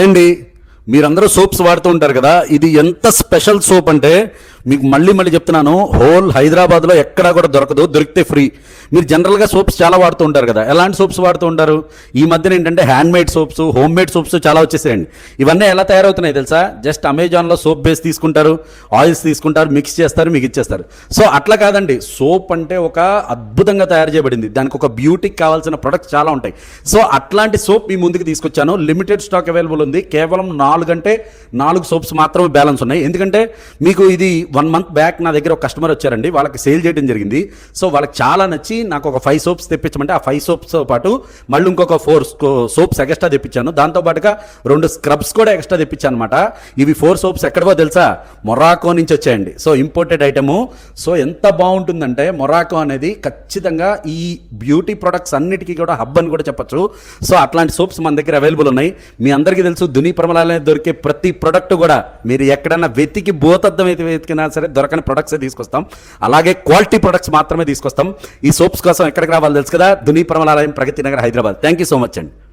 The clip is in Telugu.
అండి మీరందరూ సోప్స్ వాడుతూ ఉంటారు కదా, ఇది ఎంత స్పెషల్ సోప్ అంటే మీకు మళ్ళీ చెప్తున్నాను, హోల్ హైదరాబాద్లో ఎక్కడా కూడా దొరకదు, దొరికితే ఫ్రీ. మీరు జనరల్గా సోప్స్ చాలా వాడుతూ ఉంటారు కదా, ఎలాంటి సోప్స్ వాడుతూ ఉంటారు? ఈ మధ్యన ఏంటంటే hand made soaps, home made soaps చాలా వచ్చేసాయండి. ఇవన్నీ ఎలా తయారవుతున్నాయి తెలుసా? జస్ట్ అమెజాన్లో సోప్ బేస్ తీసుకుంటారు, ఆయిల్స్ తీసుకుంటారు, మిక్స్ చేస్తారు, మీకు ఇచ్చేస్తారు. సో అట్లా కాదండి, సోప్ అంటే ఒక అద్భుతంగా తయారు చేయబడింది. దానికి ఒక బ్యూటీకి కావాల్సిన ప్రొడక్ట్స్ చాలా ఉంటాయి. సో అట్లాంటి సోప్ మీ ముందుకు తీసుకొచ్చాను. లిమిటెడ్ స్టాక్ అవైలబుల్ ఉంది. కేవలం 4 సోప్స్ మాత్రమే బ్యాలెన్స్ ఉన్నాయి. ఎందుకంటే మీకు ఇది 1 మంత్ బ్యాక్ నా దగ్గర ఒక కస్టమర్ వచ్చారండి, వాళ్ళకి సేల్ చేయడం జరిగింది. సో వాళ్ళకి చాలా నచ్చి నాకు ఒక 5 సోప్స్ తెప్పించమంటే ఆ 5 సోప్స్తో పాటు మళ్ళీ ఇంకొక 4 సోప్స్ ఎక్స్ట్రా తెప్పించాను. దాంతోపాటుగా 2 స్క్రబ్స్ కూడా ఎక్స్ట్రా తెప్పించాను అనమాట. ఇవి 4 సోప్స్ ఎక్కడివో తెలుసా? మొరాకో నుంచి వచ్చాయండి. So imported item. సో ఎంత బాగుంటుందంటే మొరాకో అనేది ఖచ్చితంగా ఈ బ్యూటీ ప్రొడక్ట్స్ అన్నిటికీ కూడా హబ్ అని కూడా చెప్పచ్చు. సో అట్లాంటి సోప్స్ మన దగ్గర అవైలబుల్ ఉన్నాయి. మీ అందరికీ తెలుసు, దుని ప్రమలాలనే దొరికే ప్రతి ప్రొడక్ట్ కూడా మీరు ఎక్కడన్నా వెతికి భూతద్దం అయితే వెతికినా సరే దొరకని ప్రొడక్ట్సే తీసుకొస్తాం. అలాగే క్వాలిటీ ప్రొడక్ట్స్ మాత్రమే తీసుకొస్తాం. ఈ సోప్స్ కోసం ఎక్కడికి రావాలి తెలుసు కదా, దుని ప్రమలాలయం, Pragathi Nagar, Hyderabad. Thank you so much అండి.